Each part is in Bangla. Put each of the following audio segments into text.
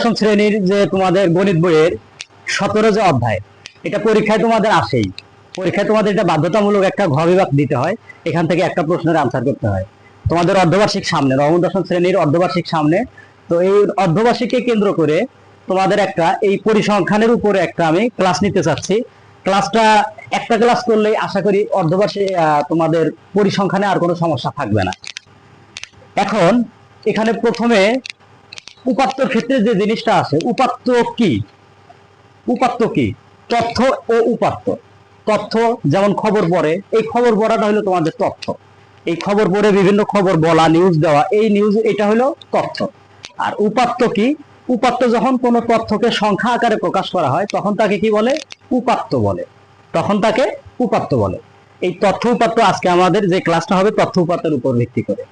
দশম শ্রেণীর যে তোমাদের গণিত বইয়ের 17 যে অধ্যায়, এটা পরীক্ষায় তোমাদের আসেই। পরীক্ষায় তোমাদের এটা বাধ্যতামূলক একটা ঘ বিভাগ দিতে হয়, এখান থেকে একটা প্রশ্নের আনসার করতে হয়। তোমাদের অর্ধবার্ষিক সামনে, নবম দশম শ্রেণীর অর্ধবার্ষিক সামনে। তো এই অর্ধবার্ষিককে কেন্দ্র করে তোমাদের একটা এই পরিসংখ্যানের উপরে একটা আমি ক্লাস নিতে চাচ্ছি। ক্লাসটা একটা ক্লাস করলেই আশা করি অর্ধবার্ষিক তোমাদের পরিসংখ্যানে আর কোনো সমস্যা থাকবে না। এখন এখানে প্রথমে উপাত্তর ক্ষেত্রে যে জিনিসটা আছে, উপাত্ত কি? উপাত্ত কি? তথ্য ও উপাত্ত। তথ্য যেমন খবর পড়ে, এই খবর পড়াটা হলো তোমাদের তথ্য। এই খবর পড়ে বিভিন্ন খবর বলা, নিউজ দেওয়া, এই নিউজ, এটা হলো তথ্য। আর উপাত্ত কি? উপাত্ত যখন কোনো তথ্যকে সংখ্যা আকারে প্রকাশ করা হয় তখন তাকে কি বলে? উপাত্ত বলে। তখন তাকে উপাত্ত বলে। এই তথ্য উপাত্ত আজকে আমাদের যে ক্লাসটা হবে তথ্য উপাত্তের উপর ভিত্তি করে।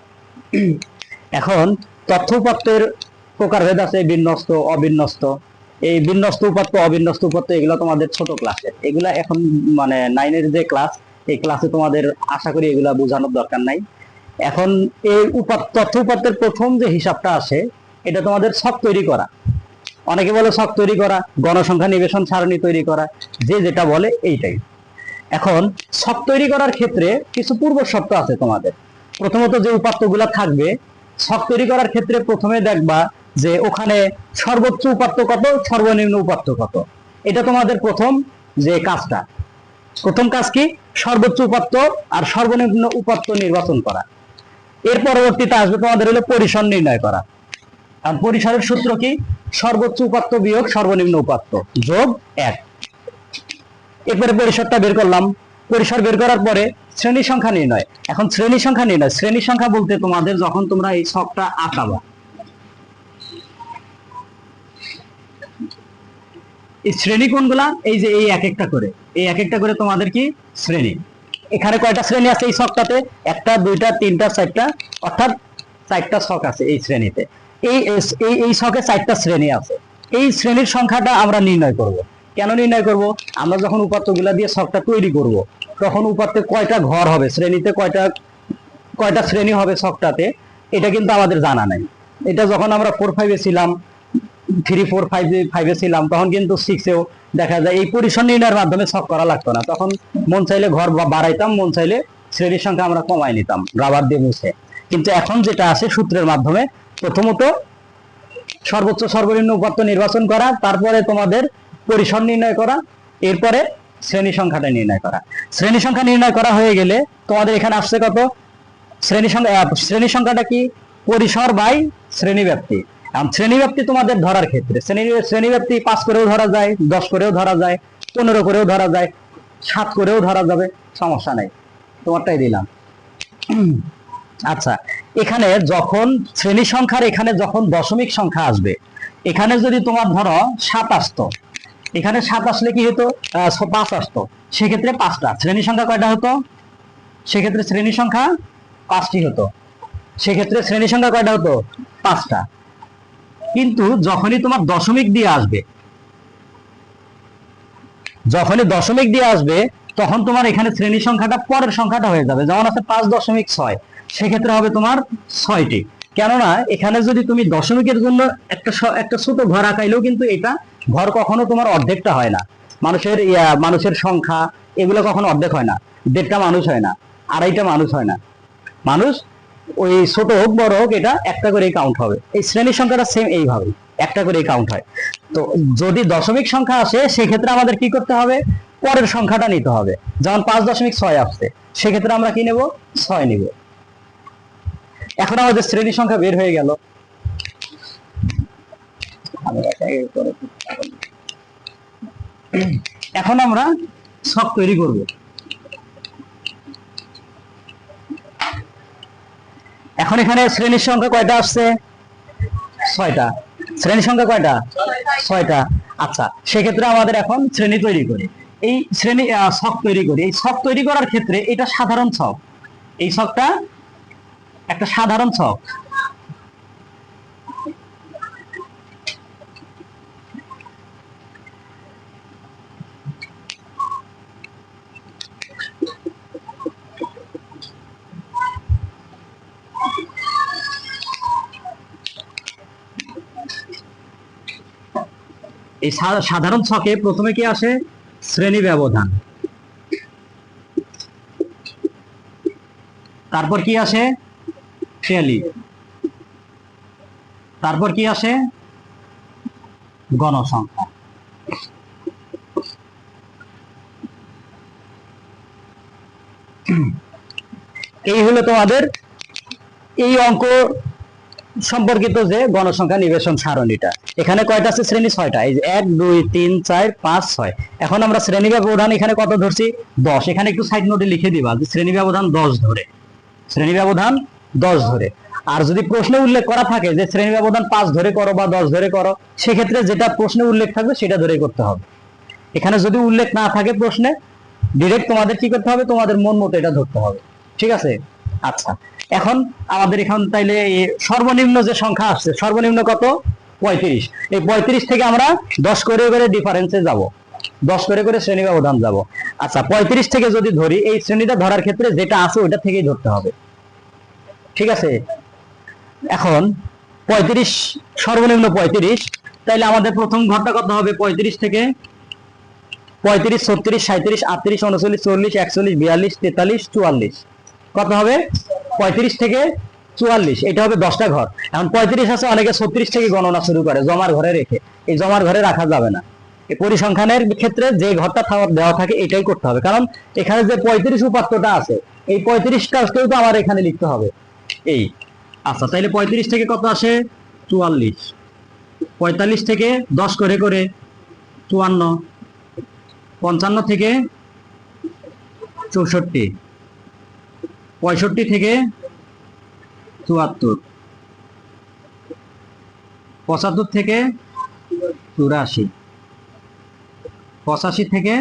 এখন তথ্য উপাত্তের প্রকারভেদ আছে বিন্যস্ত, অবিন্যস্ত। এই বিন্যস্ত উপাত্ত, অবিন্যস্ত উপাত্ত এগুলো তোমাদের ছোট ক্লাসে, এগুলা এখন মানে 9 এর যে ক্লাস, এই ক্লাসে তোমাদের আশা করি এগুলা বোঝানোর দরকার নাই। এখন এই তথ্য উপাত্তের প্রথম যে হিসাবটা আসে, এটা তোমাদের ছক তৈরি করা। অনেকে বলে ছক তৈরি করা, গণসংখ্যা নিবেশন সারণী তৈরি করা, যে যেটা বলে এইটাই। এখন ছক তৈরি করার ক্ষেত্রে কিছু পূর্ব শর্ত আছে তোমাদের। প্রথমত যে উপাত্তগুলা থাকবে, ছক তৈরি করার ক্ষেত্রে প্রথমে দেখবা যে ওখানে সর্বোচ্চ উপাত্ত কত, সর্বনিম্ন উপাত্ত কত। এটা তোমাদের প্রথম যে কাজটা। প্রথম কাজ কি? সর্বোচ্চ উপাত্ত আর সর্বনিম্ন উপাত্ত নির্বাচন করা। এর পরবর্তীতে আসবে তোমাদের হলো পরিসর নির্ণয় করা। আর পরিসরের সূত্র কি? সর্বোচ্চ উপাত্ত বিয়োগ সর্বনিম্ন উপাত্ত যোগ 1। এরপরে পরিসরটা বের করলাম। পরিসর বের করার পরে শ্রেণী সংখ্যা নির্ণয়। এখন শ্রেণী সংখ্যা নির্ণয়, শ্রেণী সংখ্যা বলতে তোমাদের যখন তোমরা এই ছকটা আঁকাবা, এই শ্রেণী কোনগুলা? এই যে এই এক একটা করে, এই এক একটা করে তোমাদের কি শ্রেণী। এখানে কয়টা শ্রেণী আছে এই ছকটাতে? 1টা 2টা 3টা 4টা, অর্থাৎ 4টা ছক আছে এই শ্রেণীতে। এই ছকে 4টা শ্রেণী আছে। এই শ্রেণীর সংখ্যাটা আমরা নির্ণয় করব। কেন নির্ণয় করব? আমরা যখন উপাত্তগুলা দিয়ে ছকটা তৈরি করব, তখন উপাত্তে কয়টা ঘর হবে, শ্রেণীতে কয়টা কয়টা শ্রেণী হবে ছকটাতে, এটা কিন্তু আমাদের জানা নাই। এটা যখন আমরা 4-5 এ ছিলাম, 3-4-5-এ ছিলাম, তখন কিন্তু 6-এও দেখা যায় এই পরিসর নির্ণয়ের মাধ্যমে ছক করা লাগতো না। তখন মন চাইলে ঘর বাড়াইতাম, মন চাইলে শ্রেণীর সংখ্যা আমরা কমাই নিতাম রাবার দিয়ে মুছে। কিন্তু এখন যেটা আছে সূত্রের মাধ্যমে, প্রথমত সর্বোচ্চ সর্বনিম্ন উপাত্ত নির্বাচন করা, তারপরে তোমাদের পরিসর নির্ণয় করা, এরপরে শ্রেণী সংখ্যাটা নির্ণয় করা। শ্রেণী সংখ্যা নির্ণয় করা হয়ে গেলে তোমাদের এখানে আসছে কত? শ্রেণী সংখ্যাটা কি? পরিসর বাই শ্রেণীব্যাপ্তি। শ্রেণীব্যাপ্তি তোমাদের ধরার ক্ষেত্রে শ্রেণীব্যাপ্তি 5 করেও ধরা যায়, 10 করেও ধরা যায়, 15 করেও ধরা যায়, 7 করেও ধরা যাবে, সমস্যা নাই, তোমারটাই দিলাম। আচ্ছা, এখানে যখন শ্রেণী সংখ্যার এখানে যখন দশমিক সংখ্যা আসবে, এখানে যদি তোমার ধরো 7 আসতো, এখানে 7 আসলে কি হতো? 5 আসতো, সেক্ষেত্রে 5টা শ্রেণী সংখ্যা কয়টা হতো? সেক্ষেত্রে শ্রেণী সংখ্যা 5টি হতো। সেক্ষেত্রে শ্রেণী সংখ্যা কয়টা হতো? 5টা। কিন্তু যখনই তোমার দশমিক দিয়ে আসবে, যখনই দশমিক দিয়ে আসবে, তখন তোমার এখানে শ্রেণী সংখ্যাটা পরের সংখ্যাটা হয়ে যাবে। যেমন আছে 5.6, সেক্ষেত্রে হবে তোমার 6টি। কেননা এখানে যদি তুমি দশমিকের জন্য একটা ছোট ঘর আঁকাইলেও কিন্তু এটা ঘর কখনো তোমার অর্ধেকটা হয় না। মানুষের সংখ্যা এগুলো কখনো অর্ধেক হয় না। 1.5টা মানুষ হয় না, 2.5টা মানুষ হয় না। মানুষ ওই ছোট হোক বড় হোক, এটা একটা করেই কাউন্ট হবে। এই শ্রেণীর সংখ্যাটা সেম এইভাবে একটা করেই কাউন্ট হয়। তো যদি দশমিক সংখ্যা আসে, সেক্ষেত্রে আমাদের কি করতে হবে? পরের সংখ্যাটা নিতে হবে। যেমন 5.6 আসছে, সেক্ষেত্রে আমরা কি নেব? 6 নিব। এখন আমাদের শ্রেণী সংখ্যা বের হয়ে গেল। এখন আমরা ছক তৈরি করব। এখন এখানে শ্রেণীর সংখ্যা কয়টা আসছে? 6টা। শ্রেণী সংখ্যা কয়টা? 6টা। আচ্ছা, সেক্ষেত্রে আমাদের এখন শ্রেণী তৈরি করি। এই শ্রেণী ছক তৈরি করি। এই ছক তৈরি করার ক্ষেত্রে এটা সাধারণ ছক, এই ছকটা একটা সাধারণ ছক। এই সাধারণ ছকে প্রথমে কি আসে? শ্রেণী ব্যবধান। তারপর কি আসে? ট্যালি। তারপর কি আসে? গণসংখ্যা। এই হলো তোমাদের এই অঙ্ক সম্পর্কিত যে গণসংখ্যা নিবেশন সারণীটা। এখানে কয়টা আছে? শ্রেণী 6টা। এই যে 1 2 3 4 5 6। এখন আমরা শ্রেণী ব্যবধান এখানে কত ধরছি? 10। এখানে একটু সাইড নোটে লিখে দিবা যে শ্রেণী ব্যবধান 10 ধরে, শ্রেণী ব্যবধান 10 ধরে। আর যদি প্রশ্নে উল্লেখ করা থাকে যে শ্রেণী ব্যবধান 5 ধরে করো বা 10 ধরে করো, সেক্ষেত্রে যেটা প্রশ্নে উল্লেখ থাকবে সেটা ধরেই করতে হবে। এখানে যদি উল্লেখ না থাকে প্রশ্নে, ডিরেক্ট তোমাদের কি করতে হবে? তোমাদের মন মতো এটা ধরতে হবে। ঠিক আছে? আচ্ছা, এখন আমাদের এখান তাইলে সর্বনিম্ন যে সংখ্যা আসছে, সর্বনিম্ন কত? 35। এই 35 থেকে আমরা 10 করে করে ডিফারেন্সে যাব, 10 করে করে শ্রেণী ব্যবধান যাব। আচ্ছা, 35 থেকে যদি ধরি, এই শ্রেণীটা ধরার ক্ষেত্রে যেটা আছে ওইটা থেকেই ধরতে হবে। ঠিক আছে? এখন 35, সর্বনিম্ন 35, তাইলে আমাদের প্রথম ঘরটা কত হবে? 35 থেকে 35, 36, 37, 38, 39, 40, 41, 42, 43, 44। কত হবে? 35 থেকে 44। এটা হবে 10টা ঘর। এখন 35 আছে, অনেকে 36 থেকে গণনা শুরু করে জমার ঘরে রেখে। এই জমার ঘরে রাখা যাবে না। এই পরিসংখ্যানের ক্ষেত্রে যে ঘরটা দেওয়া থাকে এটাই করতে হবে, কারণ এখানে যে 35 উপাত্তটা আছে, এই 35টাকেও তো আমার এখানে লিখতে হবে। এই আচ্ছা, তাইলে 35 থেকে কত আসে? 44। 45 থেকে 10 করে করে 54। 55 থেকে 64। 65 থেকে 74। 75 থেকে 84। 85 থেকে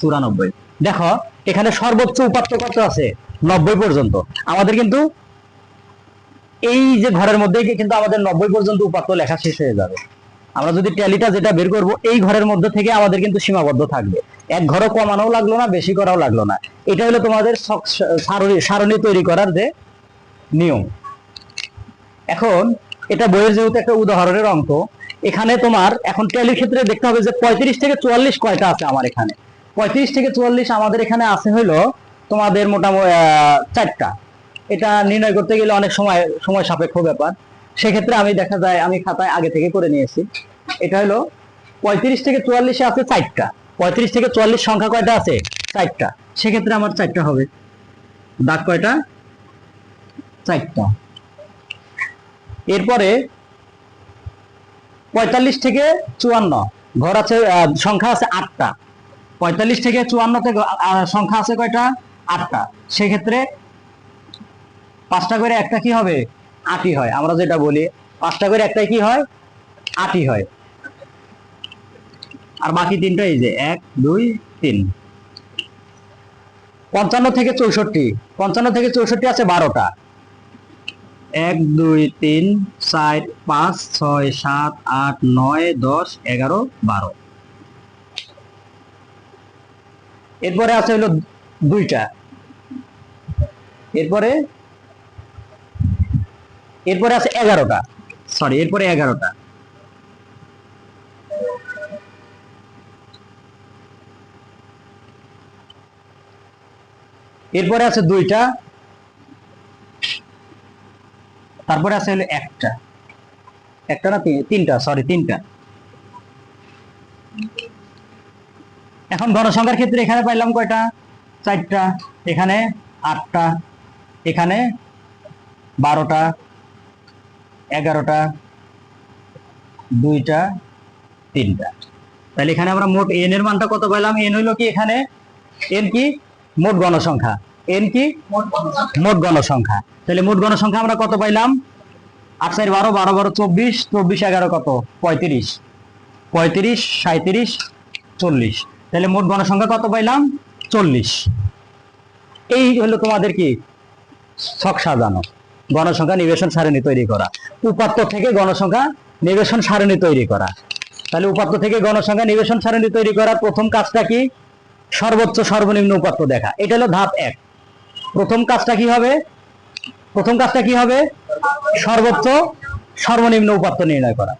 94। দেখো এখানে সর্বোচ্চ উপাত্ত কত আছে? 90 পর্যন্ত। আমাদের কিন্তু এই যে ঘরের মধ্যে কিন্তু আমাদের 90 পর্যন্ত উপাত্ত লেখা শেষ হয়ে যাবে। আমরা যদি ট্যালিটা যেটা বের করব, এই ঘরের মধ্যে থেকে আমাদের কিন্তু সীমাবদ্ধ থাকবে। এক ঘরও কমানো লাগলো না, বেশি করাও লাগলো না। এটা হলো তোমাদের সারণী তৈরি করার যে নিয়ম। এখন এটা বইয়ের যেহেতু একটা উদাহরণের অঙ্ক, এখানে তোমার এখন ট্যালির ক্ষেত্রে দেখতে হবে যে 35 থেকে 44 কয়টা আছে আমার এখানে। 35 থেকে 44 আমাদের এখানে আছে হইলো তোমাদের মোটামুটি 4টা। এটা নির্ণয় করতে গেলে অনেক সময় সাপেক্ষ ব্যাপার। সেক্ষেত্রে আমি দেখা যায় আমি খাতায় আগে থেকে করে নিয়েছি। এটা হলো 35 থেকে 44 আছে 4টা। 35 থেকে 44 সংখ্যা কয়টা আছে? 4টা। সেক্ষেত্রে আমার 4টা হবে। দাগ কয়টা? 4টা। এরপরে 45 থেকে 54 ঘর আছে, সংখ্যা আছে 8টা। 45 থেকে 54 থেকে সংখ্যা আছে কয়টা? 8টা। সেক্ষেত্রে 5টা করে একটা কি হবে? 8ই হয়। আমরা যেটা বলি 5টা করে একটাই কি হয়? 8ই হয়। আর বাকি 3টা এই যে 1 2 3। 55 থেকে 64, 55 থেকে 64 আছে 12টা। 1 2 3 4 5 6 7 8 9 10 11 12। এরপরে আছে হলো 2টা। এরপরে আছে 11টা। সরি, এরপরে 11টা। এরপরে আছে 2টা। তারপরে আছে হলো একটা না 3টা, সরি 3টা। এখন গণসংখ্যার ক্ষেত্রে এখানে পাইলাম কয়টা? 4টা। এখানে 8টা। এখানে 12টা। 11টা। 2টা। 3টা। তাহলে এখানে আমরা মোট এন এর মানটা কত পাইলাম? এন হইলো কি এখানে? এন কি? মোট গণসংখ্যা। এন কি? মোট গণসংখ্যা। তাহলে মোট গণসংখ্যা আমরা কত পাইলাম? 8 4 12, 12 12 24, 24 11 কত? 35। 35 37 40। তাহলে মোট গণসংখ্যা কত পাইলাম? 40। এই হলো তোমাদের কি? ছক সাজানো, গণসংখ্যা নিবেশন সারণী তৈরি করা, উপাত্ত থেকে গণসংখ্যা নিবেশন সারণী তৈরি করা। তাহলে উপাত্ত থেকে গণসংখ্যা নিবেশন সারণী তৈরি করার প্রথম কাজটা কি? সর্বোচ্চ সর্বনিম্ন উপাত্ত দেখা। এটা হলো ধাপ 1। প্রথম কাজটা কি হবে? সর্বোচ্চ সর্বনিম্ন উপাত্ত নির্ণয় করা।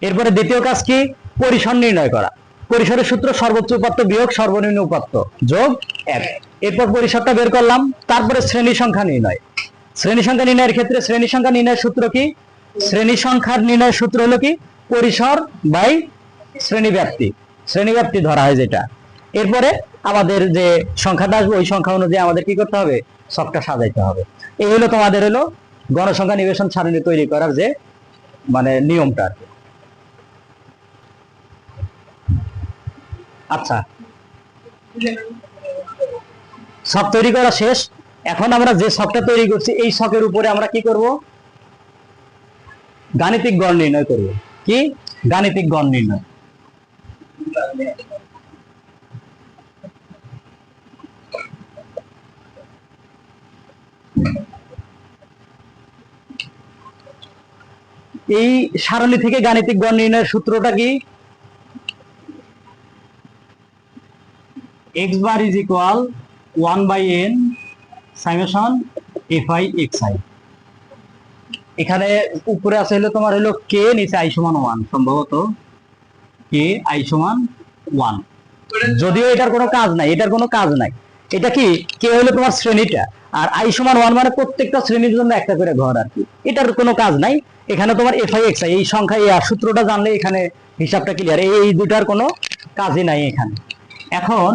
এরপরে দ্বিতীয় কাজ কি? পরিসর নির্ণয় করা। পরিসরের সূত্র সর্বোচ্চ উপাত্ত বিয়োগ সর্বনিম্ন উপাত্ত যোগ 1। এরপর পরিসরটা বের করলাম, তারপরে শ্রেণী সংখ্যা নির্ণয়। শ্রেণী সংখ্যা নির্ণয়ের ক্ষেত্রে শ্রেণী সংখ্যা নির্ণয়ের সূত্র কি? শ্রেণী সংখ্যার নির্ণয়ের সূত্র হলো কি? পরিসর বাই শ্রেণীব্যাপ্তি। শ্রেণীব্যাপ্তি ধরা হয় যেটা। এরপরে আমাদের যে সংখ্যাটা আসবে ওই সংখ্যা অনুযায়ী আমাদের কি করতে হবে? ছকটা সাজাইতে হবে। এই হলো তোমাদের হলো গণসংখ্যা নিবেশন সারণী তৈরি করার যে মানে নিয়মটা। আচ্ছা, ছক তৈরি করা শেষ। এখন আমরা যে ছকটা তৈরি করছি এই ছকের উপরে আমরা কি করব? গাণিতিক গড় নির্ণয় করব। কি? গাণিতিক গড় নির্ণয়। এই সারণী থেকে গাণিতিক গড় নির্ণয়ের সূত্রটা কি? x bar is equal 1/n summation fi xi। এখানে উপরে আছে হলো তোমার হলো k, নিচে i সমান 1, সম্ভবত k i সমান 1। যদিও এটার কোনো কাজ নাই, এটার কোনো কাজ নাই। এটা কি? k হলো তোমার শ্রেণীটা, আর i সমান 1 মানে প্রত্যেকটা শ্রেণীর জন্য একটা করে ঘর আর কি। এটার কোনো কাজ নাই। এখানে তোমার fi xi এই সংখ্যা এই সূত্রটা জানলে এখানে হিসাবটা ক্লিয়ার। এই দুটার কোনো কাজই নাই এখানে। এখন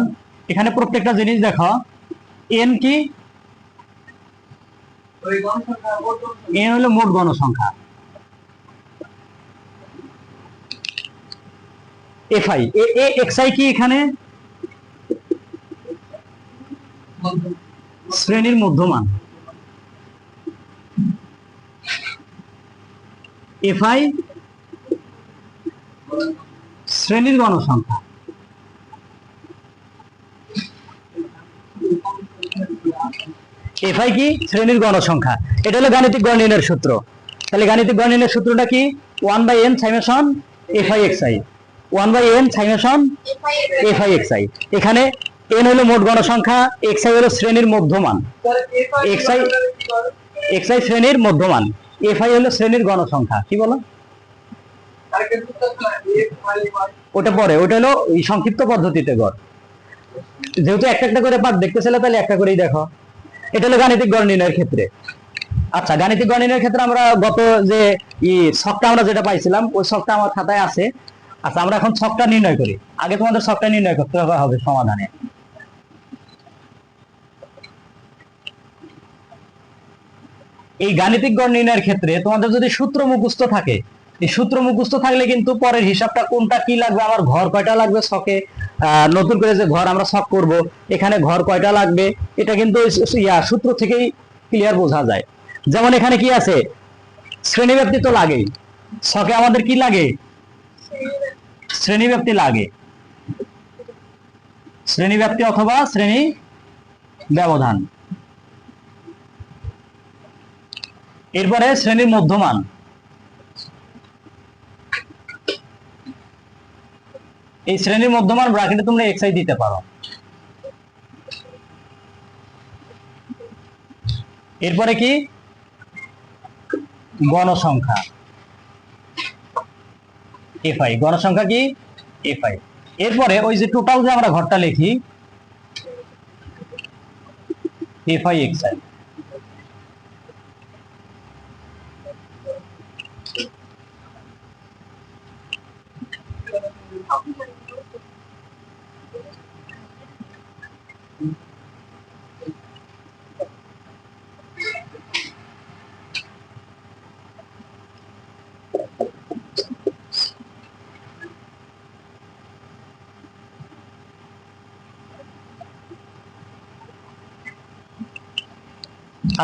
এখানে প্রত্যেকটা জিনিস দেখো, n কি? n হলো মোট গণসংখ্যা। fi xi কি? এখানে শ্রেণীর মধ্যমান। fi শ্রেণীর গণসংখ্যা। fi কি? শ্রেণীর গণসংখ্যা। এটা হলো গাণিতিক গড় নির্ণয়ের সূত্র। তাহলে গাণিতিক গড় নির্ণয়ের সূত্রটা কি? 1/n summation fi xi। 1/n summation fi xi। এখানে n হলো মোট গণসংখ্যা, xi হলো শ্রেণীর মধ্যমান। xi শ্রেণীর মধ্যমান, fi হলো শ্রেণীর গণসংখ্যা। কি বলো? ওটা পরে, ওটা হলো এই সংক্ষিপ্ত পদ্ধতিতে গড়। যেহেতু একটা একটা করে পাঠ দেখতেছিলে তাহলে একটা করেই দেখো। এটা হলো গাণিতিক গড় নির্ণয়ের ক্ষেত্রে। আচ্ছা, গাণিতিক গড় নির্ণয়ের ক্ষেত্রে আমরা গত যে ছকটা আমরা যেটা পাইছিলাম ওই ছকটা আমার খাতায় আছে। আচ্ছা, আমরা এখন ছকটা নির্ণয় করি। আগে তোমাদের ছকটা নির্ণয় করতে হবে সমাধানে। এই গাণিতিক গড় নির্ণয়ের ক্ষেত্রে তোমাদের যদি সূত্র মুখস্থ থাকে, এই সূত্র মুখস্থ থাকলে কিন্তু পরের হিসাবটা কোনটা কি লাগবে, আমার ঘর কয়টা লাগবে ছকে, নতুন করে যে ঘর আমরা ছক করব এখানে ঘর কয়টা লাগবে, এটা কিন্তু সূত্র থেকেই ক্লিয়ার বোঝা যায়। যেমন এখানে কি আছে? শ্রেণীব্যাপ্তি তো লাগেই। ছকে আমাদের কি লাগে? শ্রেণীব্যাপ্তি লাগে। শ্রেণীব্যাপ্তি অথবা শ্রেণী ব্যবধান। এরপরে শ্রেণীর মধ্যমান। এই শ্রেণীর মধ্যমান ব্র্যাকেটে তোমরা xi দিতে পারো। এরপরে কি? গণসংখ্যা fi। গণসংখ্যা কি? fi। এরপরে ওই যে টোটাল যে আমরা ঘরটা লিখি fi xi।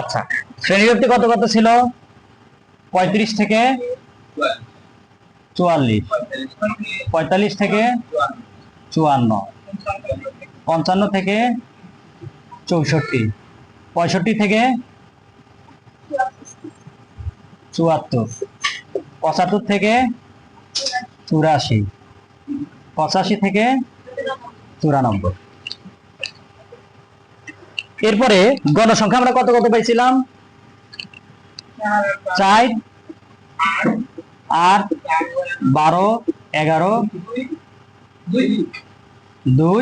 আচ্ছা, শ্রেণীব্যাপ্তি কত কত ছিল? 35 থেকে 44, 45 থেকে 54, 55 থেকে 64, 65 থেকে 74, 75 থেকে 84, 85 থেকে 94। এরপরে গণসংখ্যা আমরা কত কত পাইছিলাম? 4, 8, 12, 11 2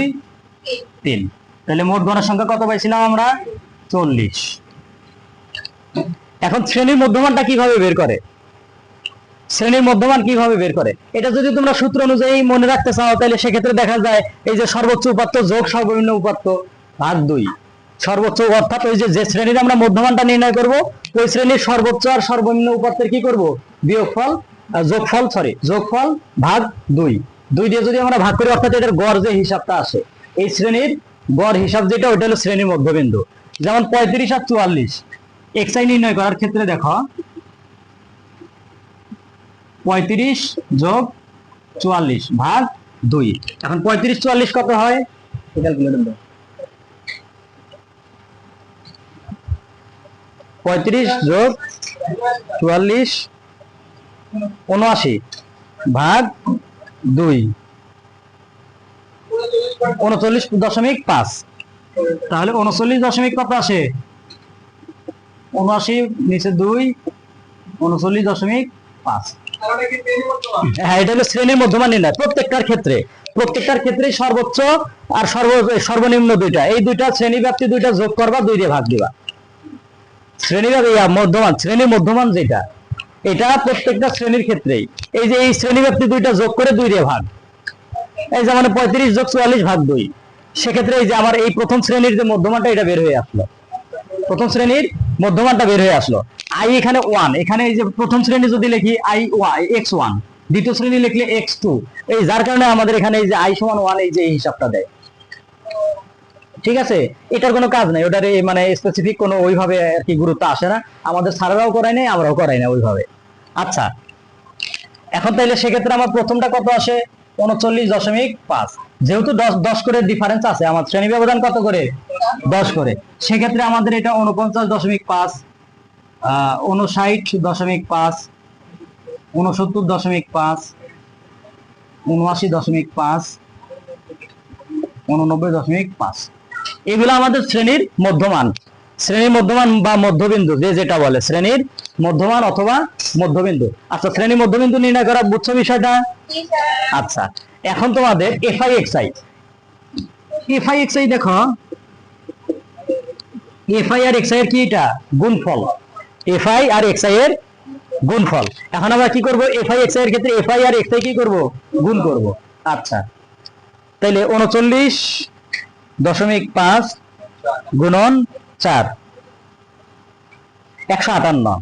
3। তাহলে মোট গণসংখ্যা কত পাইছিলাম আমরা? 40। এখন শ্রেণীর মধ্যমানটা কিভাবে বের করে? শ্রেণীর মধ্যমান কিভাবে বের করে এটা যদি তোমরা সূত্র অনুযায়ী মনে রাখতে চাও তাহলে সেক্ষেত্রে দেখা যায় এই যে সর্বোচ্চ উপাত্ত যোগ সর্বনিম্ন উপাত্ত ভাগ 2। সর্বোচ্চ অর্থাৎ ওই যে শ্রেণীর আমরা মধ্যমানটা নির্ণয় করব ওই শ্রেণীর সর্বোচ্চ আর সর্বনিম্ন উপাত্তের কি করব? বিয়োগফল যোগফল ভাগ 2। 2 দিয়ে যদি আমরা ভাগ করি অর্থাৎ এটার গড় যে হিসাবটা আসে এই শ্রেণীর গড় হিসাব যেটা ওটা হলো শ্রেণীর মধ্যবিন্দু। যেমন 35 আর 44 xi নির্ণয় করার ক্ষেত্রে দেখো 35 যোগ 44 ভাগ 2। এখন 35 44 কত হয়? ক্যালকুলেটর দাও। 35 যোগ 44 79 ভাগ 2 39.5। তাহলে 39 কত আসে? 79 নিচে 2 39.5। হ্যাঁ, এটা হলো শ্রেণীর মধ্যমান নির্ণয়। প্রত্যেকটার ক্ষেত্রে সর্বোচ্চ আর সর্বনিম্ন দুইটা, এই দুইটা শ্রেণীব্যাপ্তি দুইটা যোগ করবা, 2 দিয়ে ভাগ দিবা। শ্রেণীর মধ্যমান যেটা এটা প্রত্যেকটা শ্রেণীর ক্ষেত্রেই এই যে এই শ্রেণীব্যাপ্তি দুইটা যোগ করে 2 দিয়ে ভাগ। এই যে মানে 35 যোগ 44 ভাগ 2। সেক্ষেত্রে এই যে আমার এই প্রথম শ্রেণীর যে মধ্যমানটা এটা বের হয়ে আসলো। প্রথম শ্রেণীর মধ্যমানটা বের হয়ে আসলো। i এখানে 1, এখানে এই যে প্রথম শ্রেণী যদি লিখি x1, দ্বিতীয় শ্রেণী লিখলে x2, এই যার কারণে আমাদের এখানে এই যে i সমান 1 এই যে এই হিসাবটা দেয়। ঠিক আছে, এটার কোনো কাজ নাই, ওটার মানে স্পেসিফিক কোনো ওইভাবে আর কি গুরুত্ব আসে না। আমাদের স্যারেরাও করায় নাই, আমরাও করাই না ওইভাবে। আচ্ছা, এখন তাইলে সেক্ষেত্রে আমার প্রথমটা কত আসে? 39.5। যেহেতু 10 করে ডিফারেন্স আছে, আমার শ্রেণী ব্যবধান কত করে? 10 করে। সেক্ষেত্রে আমাদের এটা 49.5, 59.5, 69.5, 79.5, 89.5, এগুলো আমাদের শ্রেণীর মধ্যমান বা মধ্যবিন্দু, যে যেটা বলে শ্রেণীর মধ্যমান অথবা মধ্যবিন্দু। আচ্ছা, শ্রেণী মধ্যবিন্দু নির্ণয় করা বুঝছো বিষয়টা? আচ্ছা, এখন তোমাদের এফআই এক্সআই দেখো, এফআই আর এক্সআই এর কি? এটা গুণফল। এফআই আর এক্সআই এর গুণফল। এখন আমরা কি করব? এফআই এক্সআই এর ক্ষেত্রে এফআই আর এক্সআই কি করব? গুণ করব। আচ্ছা, তাইলে 39.5 গুণন 4 158।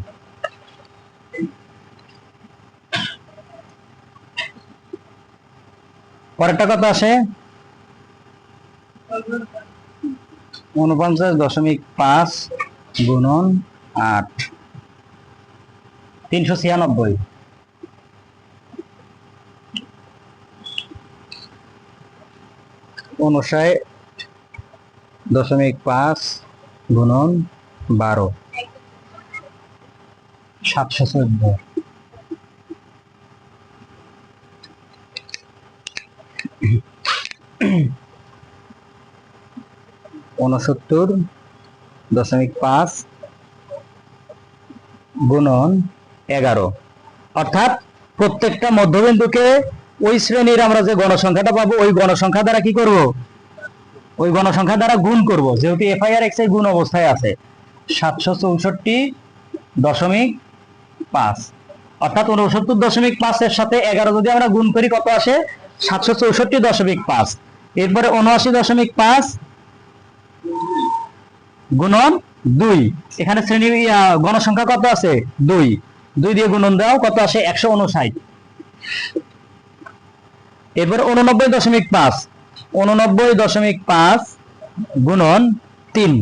পরেরটা কত আসে? 49.5 গুণন 8 396। 59.5 গুণন 12 714। 69.5 গুণন 11। অর্থাৎ প্রত্যেকটা মধ্যবিন্দুকে ওই শ্রেণীর আমরা যে গণসংখ্যাটা পাবো ওই গণসংখ্যা দ্বারা কি করব? ওই গণসংখ্যা দ্বারা গুণ করব। যেহেতু এফআই আর এক্সআই গুণ অবস্থায় আছে, 764.5, অর্থাৎ 69.5 এর সাথে 11 যদি আমরা গুণ করি কত আসে? 764.5। এরপরে 79.5 গুণন 2। এখানে শ্রেণী গণসংখ্যা কত আছে? 2 দিয়ে গুণন দাও, কত আসে? 159। এরপর 89.5 গুণন 3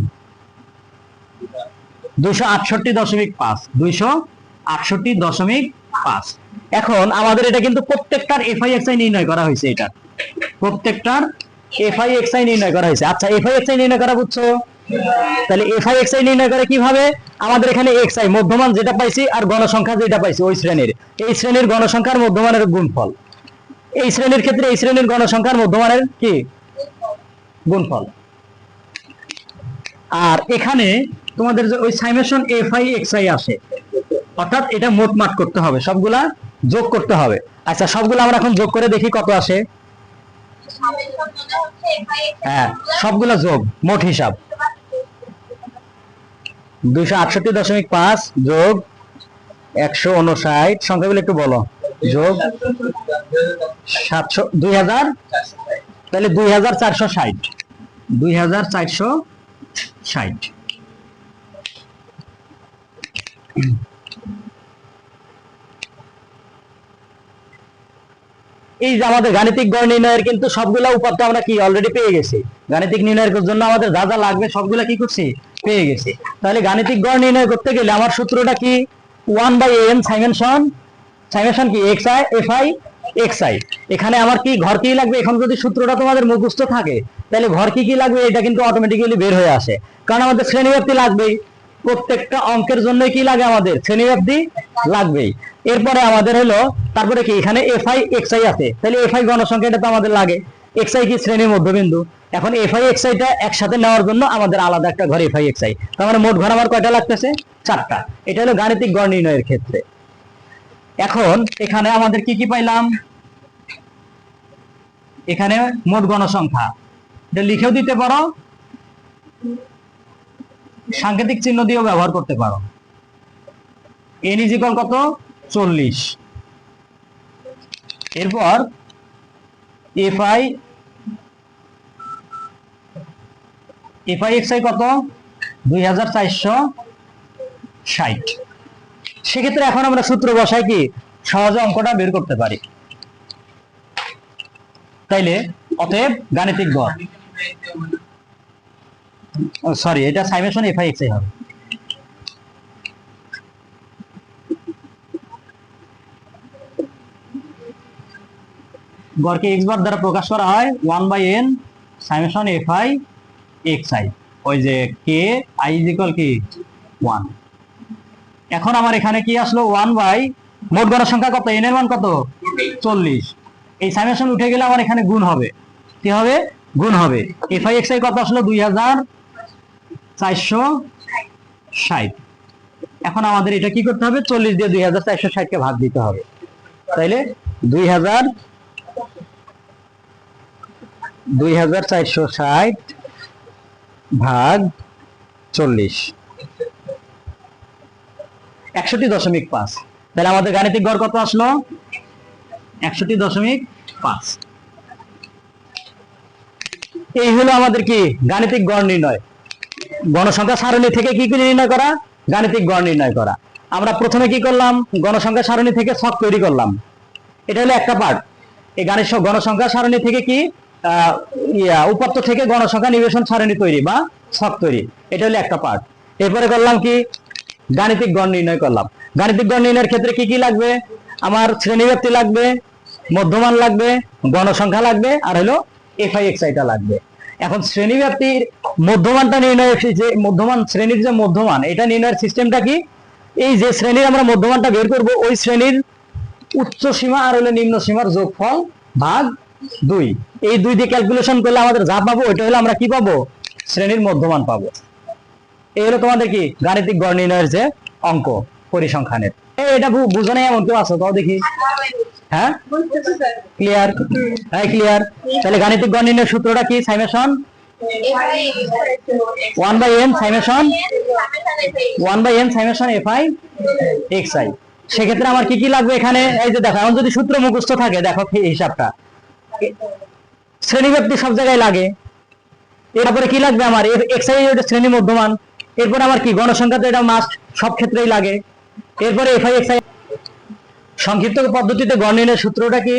268.5 268.5। এখন আমাদের এটা কিন্তু প্রত্যেকটার এফআই এক্সআই নির্ণয় করা হয়েছে। এটা প্রত্যেকটার এফআই এক্সআই নির্ণয় করা হয়েছে। আচ্ছা, এফআই এক্সআই নির্ণয় করা বুঝছো? তাহলে এফআই এক্সআই নির্ণয় করে কিভাবে? আমাদের এখানে এক্সআই মধ্যমান যেটা পাইছি আর গণসংখ্যা যেটা পাইছি ওই শ্রেণীর, এই শ্রেণীর গণসংখ্যার মধ্যমানের গুণফল। এই শ্রেণীর ক্ষেত্রে এই শ্রেণীর গণসংখ্যার মধ্যমানের কি? গুণফল। আর এখানে তোমাদের যে ওই সামেশন এফআই এক্সআই আসে, অর্থাৎ এটা মোট মাঠ করতে হবে, সবগুলা যোগ করতে হবে। আচ্ছা, সবগুলো আমরা এখন যোগ করে দেখি কত আসে। হ্যাঁ, সবগুলো যোগ, মোট হিসাব 268.5 যোগ 159, সংখ্যাগুলো একটু বলো। যোগ 700, 2000, তাহলে 2460, 2460। এই যে আমাদের গাণিতিক গড় নির্ণয়ের কিন্তু সবগুলা উপাত্ত আমরা কি অলরেডি পেয়ে গেছি। গাণিতিক নির্ণয়ের জন্য আমাদের যা যা লাগবে সবগুলা কি করছি, পেয়ে গেছি। তাহলে গাণিতিক গড় নির্ণয় করতে গেলে আমার সূত্রটা কি, 1/n সামেশন কি xi fi xi। এখানে আমার কি ঘর কি লাগবে, এখন যদি সূত্রটা তোমাদের মুখস্থ থাকে তাহলে ঘর কি কি লাগবে এটা কিন্তু অটোমেটিক্যালি বের হয়ে আসে, কারণ আমাদের শ্রেণীব্যাপ্তি লাগবেই। প্রত্যেকটা অঙ্কের জন্য কি লাগে, আমাদের শ্রেণীব্যাপ্তি লাগবেই। এরপরে আমাদের হলো তারপরে কি, এখানে fi xi আছে, তাহলে fi গণসংখ্যাটা তো আমাদের লাগে। xi কি শ্রেণীর মধ্যবিন্দু, এখন fi xi টা একসাথে নেওয়ার জন্য আমাদের আলাদা একটা ঘর fi xi। তার মানে মোট ঘর আমার কয়টা লাগতেছে, 4টা। এটা হলো গাণিতিক গড় নির্ণয়ের ক্ষেত্রে। এখন এখানে আমাদের কি কি পাইলাম, এখানে মোট গণসংখ্যা, এটা লিখেও দিতে পারো, সাংকেতিক চিহ্ন দিয়েও ব্যবহার করতে পারো। n = কত, 40। এরপর fi xi কত, 2460। সেক্ষেত্রে এখন আমরা সূত্র বসাই কি সহজে অঙ্কটা বের করতে পারি। তাইলে অতএব গাণিতিক গড়, সরি এটা সামেশন fi xi হবে। গড়কে x বার দ্বারা প্রকাশ করা হয় 1/n সামেশন fi xi, ওই যে k i = কি 1। এখন আমার এখানে কি আসলো, 1 মোট গণসংখ্যা কত, n এর মান কত, 40। এই সামেশন উঠে গেলে আমার এখানে গুণ হবে, কি হবে, গুণ হবে। fi xi কত আসলো, 2460। এখন আমাদের এটা কি করতে হবে, 40 দিয়ে 2460 কে ভাগ দিতে হবে। তাইলে 2460 ভাগ 40, 61.5। তাহলে আমাদের গাণিতিক গড় কত আসলো, 61.5। এই হলো আমাদের কি গাণিতিক গড় নির্ণয়। গণসংখ্যা সারণী থেকে কি কি নির্ণয় করা, গাণিতিক গড় নির্ণয় করা। আমরা প্রথমে কি করলাম, গণসংখ্যা সারণী থেকে ছক তৈরি করলাম, এটা হলো একটা পার্ট। এই গণসংখ্যা সারণী থেকে কি উপাত্ত থেকে গণসংখ্যা নিবেশন সারণী তৈরি বা ছক তৈরি, এটা হলো একটা পার্ট। এরপরে করলাম কি, গাণিতিক গড় নির্ণয় করলাম। গাণিতিক গড় নির্ণয়ের ক্ষেত্রে কি কি লাগবে, আমার শ্রেণীব্যাপ্তি লাগবে, মধ্যমান লাগবে, গণসংখ্যা লাগবে, আর হলো fi xi টা লাগবে। এখন শ্রেণীব্যাপ্তির মধ্যমানটা নির্ণয়, যে মধ্যমান শ্রেণীর যে মধ্যমান, এটা নির্ণয়ের সিস্টেমটা কি, এই যে শ্রেণীর আমরা মধ্যমানটা বের করব, ওই শ্রেণীর উচ্চ সীমা আর হলো নিম্ন সীমার যোগফল ভাগ 2। এই 2 দিয়ে ক্যালকুলেশন করলে আমাদের যা পাবো ওইটা হলো আমরা কি পাবো, শ্রেণীর মধ্যমান পাবো। এই হলো তোমাদের কি গাণিতিক গড় নির্ণয়ের যে অঙ্ক পরিসংখ্যানের। এটা বুঝো না এমন কেউ আছো, তাও দেখি। হ্যাঁ, ক্লিয়ার, হ্যাঁ ক্লিয়ার। তাহলে গাণিতিক গড় নির্ণয়ের সূত্রটা কি, summation 1/n summation fi xi। সেক্ষেত্রে আমার কি কি লাগবে এখানে, এই যে দেখো, এখন যদি সূত্র মুখস্থ থাকে, দেখো হিসাবটা, শ্রেণীব্যাপ্তি সব জায়গায় লাগে। এরপরে কি লাগবে আমার, xi এটা শ্রেণী মধ্যমান। এরপর আমার কি গণসংখ্যা, তো এটা মাস্ট, সব ক্ষেত্রেই লাগে। এরপরে fi xi। সংক্ষিপ্ত পদ্ধতিতে গড় নির্ণয়ের সূত্রটা কি,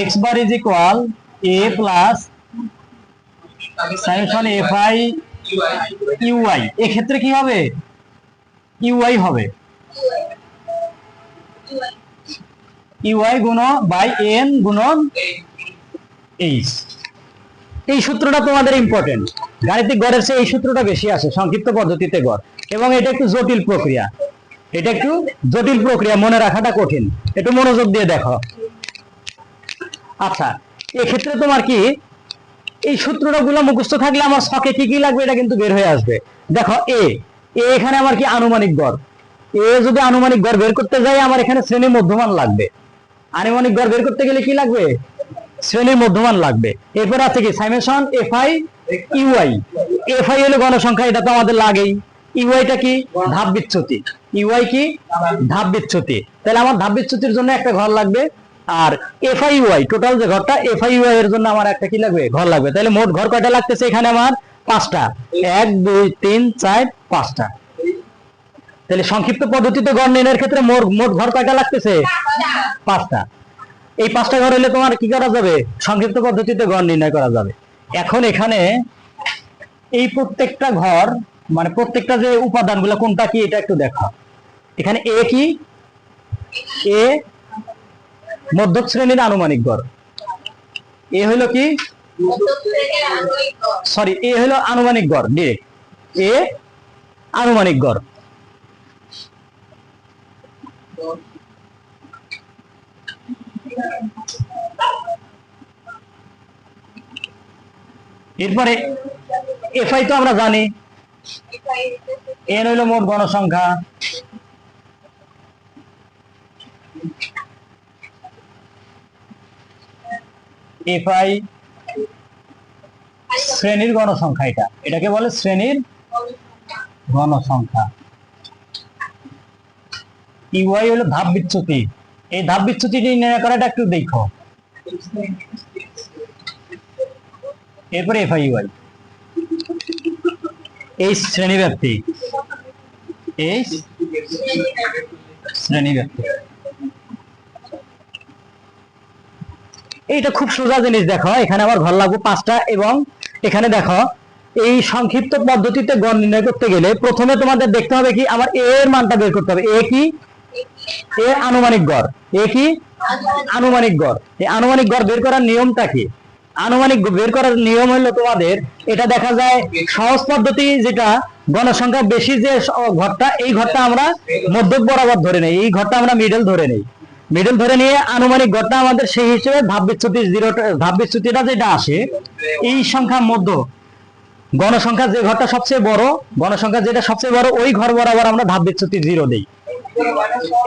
x bar = a plus summation fi ui। এক্ষেত্রে কি হবে, ui হবে, ui গুণন বাই n গুণন h। এই সূত্রটা তোমাদের ইম্পর্টেন্ট, গাণিতিক গড়ের চেয়ে এই সূত্রটা বেশি আসে সংক্ষিপ্ত পদ্ধতিতে গড়, এবং এটা একটু জটিল প্রক্রিয়া, এটা একটু জটিল প্রক্রিয়া, মনে রাখাটা কঠিন, একটু মনোযোগ দিয়ে দেখো। আচ্ছা, এক্ষেত্রে তোমার কি এই সূত্রটা গুলো মুখস্থ থাকলে আমার ছকে কি কি লাগবে এটা কিন্তু বের হয়ে আসবে। দেখো এ এখানে আমার কি আনুমানিক গড়, এ যদি আনুমানিক গড় বের করতে যাই আমার এখানে শ্রেণীর মধ্যমান লাগবে। আনুমানিক গড় বের করতে গেলে কি লাগবে? শ্রেণীর মধ্যমান লাগবে। এরপর আছে কি সামেশন এফআই ইউআই। এফআই হলো গণসংখ্যা, এটা তো আমাদের লাগেই। ইউআইটা কি? ধাপ বিচ্যুতি। ইউআই কি? ধাপ বিচ্যুতি। তাহলে আমার ধাপ বিচ্যুতির জন্য একটা ঘর লাগবে। আর এফআই ইউআই টোটাল যে ঘরটা, এফআই ইউআই এর জন্য আমার একটা কি লাগবে? ঘর লাগবে। তাহলে মোট ঘর কয়টা লাগতেছে এখানে? আমার 5টা। 1 2 3 4 5টা। তাহলে সংক্ষিপ্ত পদ্ধতিতে গড় নির্ণয়ের ক্ষেত্রে মোট ঘর কয়টা লাগতেছে? 5টা। এই 5টা ঘর হলে তোমার কি করা যাবে? সংক্ষিপ্ত পদ্ধতিতে গড় নির্ণয় করা যাবে। এখন এখানে এই প্রত্যেকটা ঘর মানে প্রত্যেকটা যে উপাদানগুলো কোনটা কি এটা একটু দেখো। এখানে এ কি? এ মধ্যক শ্রেণীর আনুমানিক গড়। এ হলো কি? সরি, এ হলো আনুমানিক গড় ডিরেক্ট। এ আনুমানিক গড়। এরপরে এফআই তো আমরা জানি, এন হইল মোট গণসংখ্যা। এফআই শ্রেণীর গণসংখ্যা, এটাকে বলে শ্রেণীর গণসংখ্যা। ইউআই হলো ধাপ বিচ্যুতি। এই ধাপ বিচ্যুতি নির্ণয় করাটা একটু দেখো। এরপরে এফআই ইউআই এই শ্রেণী ব্যাপ্তি, এই শ্রেণী ব্যাপ্তি। এইটা খুব সোজা জিনিস। দেখো এখানে আমার ঘর লাগবে 5টা এবং এখানে দেখো এই সংক্ষিপ্ত পদ্ধতিতে গড় নির্ণয় করতে গেলে প্রথমে তোমাদের দেখতে হবে কি আমার এ এর মানটা বের করতে হবে। এ কি? এ আনুমানিক গড়। এ কি? আনুমানিক গড়। এই আনুমানিক গড় বের করার নিয়মটা কি? আনুমানিক বের করার নিয়ম হলো তোমাদের এটা দেখা যায় সহজ পদ্ধতি, যেটা গণসংখ্যা বেশি যে ঘরটা, এই ঘরটা আমরা মধ্যক বরাবর ধরে নেই, এই ঘরটা আমরা মিডল ধরে নেই। মিডল ধরে নিয়ে আনুমানিক ঘরটা আমাদের সেই হিসেবে ধাপ বিচ্যুতি ধাপ বিচ্যুতিটা যেটা আসে এই সংখ্যার মধ্যে গণসংখ্যা যে ঘরটা সবচেয়ে বড়, গণসংখ্যা যেটা সবচেয়ে বড় ওই ঘর বরাবর আমরা ধাপ বিচ্যুতি 0 দেই।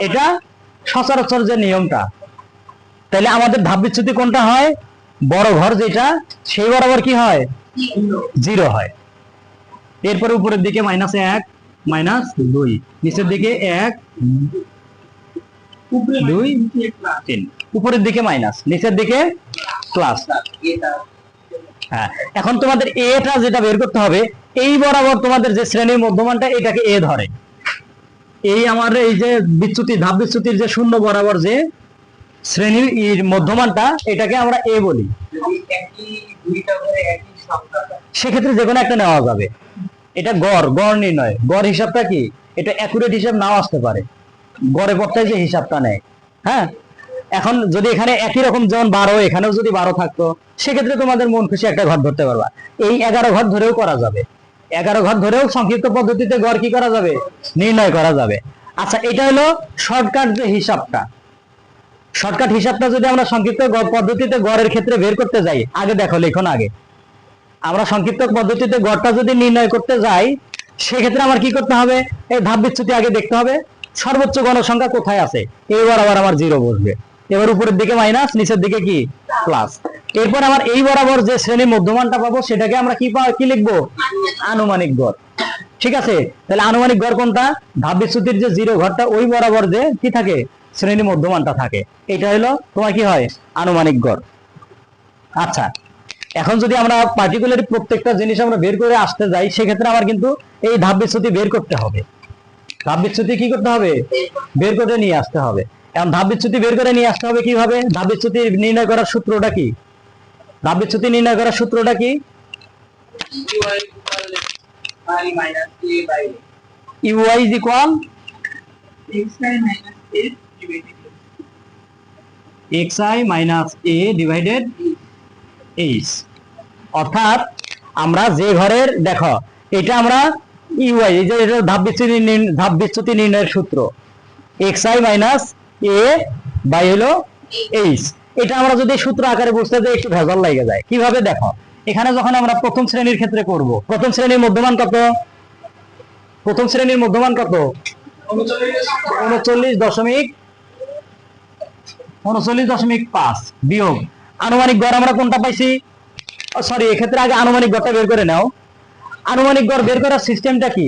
এটা সচরাচর যে নিয়মটা। তাহলে আমাদের ধাপ বিচ্যুতি কোনটা হয়? বড় ঘর যেটা সেই বরাবর কি হয়? 0 হয়। এরপরে উপরের দিকে -1 -2, নিচের দিকে 1 2 3, উপরের দিকে মাইনাস, নিচের দিকে প্লাস। হ্যাঁ, এখন তোমাদের এটা যেটা বের করতে হবে, এই বরাবর তোমাদের যে শ্রেণীর মধ্যমানটা এটাকে এ ধরে। এই আমার এই যে বিচ্যুতি ধাপ বিচ্যুতির যে শূন্য বরাবর যে শ্রেণীর মধ্যমানটা এটাকে আমরা এ বলি। সেক্ষেত্রে যে কোনো একটা নেওয়া যাবে। এটা গড় নির্ণয়, গড় হিসাবটা কি? এটা অ্যাকুরেট হিসাব নাও আসতে পারে, গড়ে পড়তায় যে হিসাবটা নেয়। হ্যাঁ, এখন যদি এখানে একই রকম যেমন 12, এখানেও যদি 12 থাকতো সেক্ষেত্রে তোমাদের মন খুশি একটা ঘর ধরতে পারবা। এই 11 ঘর ধরেও করা যাবে। 11 ঘর ধরেও সংক্ষিপ্ত পদ্ধতিতে গড় কি করা যাবে? নির্ণয় করা যাবে। আচ্ছা, এটা হলো শর্টকাট যে হিসাবটা। শর্টকাট হিসাবটা যদি আমরা সংক্ষিপ্ত পদ্ধতিতে গড়ের ক্ষেত্রে বের করতে যাই, আগে দেখো লেখন আগে আমরা সংক্ষিপ্ত পদ্ধতিতে গড়টা যদি নির্ণয় করতে যাই সেক্ষেত্রে আমার কি করতে হবে? এই ধাপ বিচ্যুতি আগে দেখতে হবে, সর্বোচ্চ গণসংখ্যা কোথায় আছে, এইবার আবার আমার 0 বসবে। এবার উপরের দিকে মাইনাস, নিচের দিকে কি? প্লাস। এরপর আমার এই বরাবর যে শ্রেণী মধ্যমানটা পাবো সেটাকে আমরা কি লিখবো? আনুমানিক গড়। ঠিক আছে, তাহলে আনুমানিক গড় কোনটা? ধাপ বিচ্যুতির যে 0 ঘরটা ওই বরাবর যে কি থাকে? শ্রেণী মধ্যমানটা থাকে। এটা হলো তোমার কি হয়? আনুমানিক গড়। আচ্ছা, এখন যদি আমরা পার্টিকুলার প্রত্যেকটা জিনিস আমরা বের করে আসতে যাই সেক্ষেত্রে আমার কিন্তু এই ধাপ বিচ্যুতি বের করতে হবে। ধাপ বিচ্যুতি কি করতে হবে? বের করে নিয়ে আসতে হবে। এখন ধাপ বিচ্যুতি বের করে নিয়ে আসতে হবে কিভাবে? ধাপ বিচ্যুতি নির্ণয় করার সূত্রটা কি? ধাপ বিচ্যুতি নির্ণয় করার সূত্রটা কি? U i is equal xi minus a divided h. অর্থাৎ আমরা যে ঘরের দেখো এটা আমরা ইউআই, এই যে এটা ধাপ বিচ্যুতি নির্ণয়ের সূত্র xi মাইনাস a বাই হলো এইচ। এটা আমরা যদি সূত্র আকারে বুঝতে যাই একটু ভেজাল লাগে যায়। কিভাবে? দেখো এখানে যখন আমরা প্রথম শ্রেণীর ক্ষেত্রে করব, প্রথম শ্রেণীর মধ্যমান কত? প্রথম শ্রেণীর মধ্যমান কত? 39.5 বিয়োগ আনুমানিক গড় আমরা কোনটা পাইছি, সরি এক্ষেত্রে আগে আনুমানিক গড়টা বের করে নাও। আনুমানিক গড় বের করার সিস্টেমটা কি,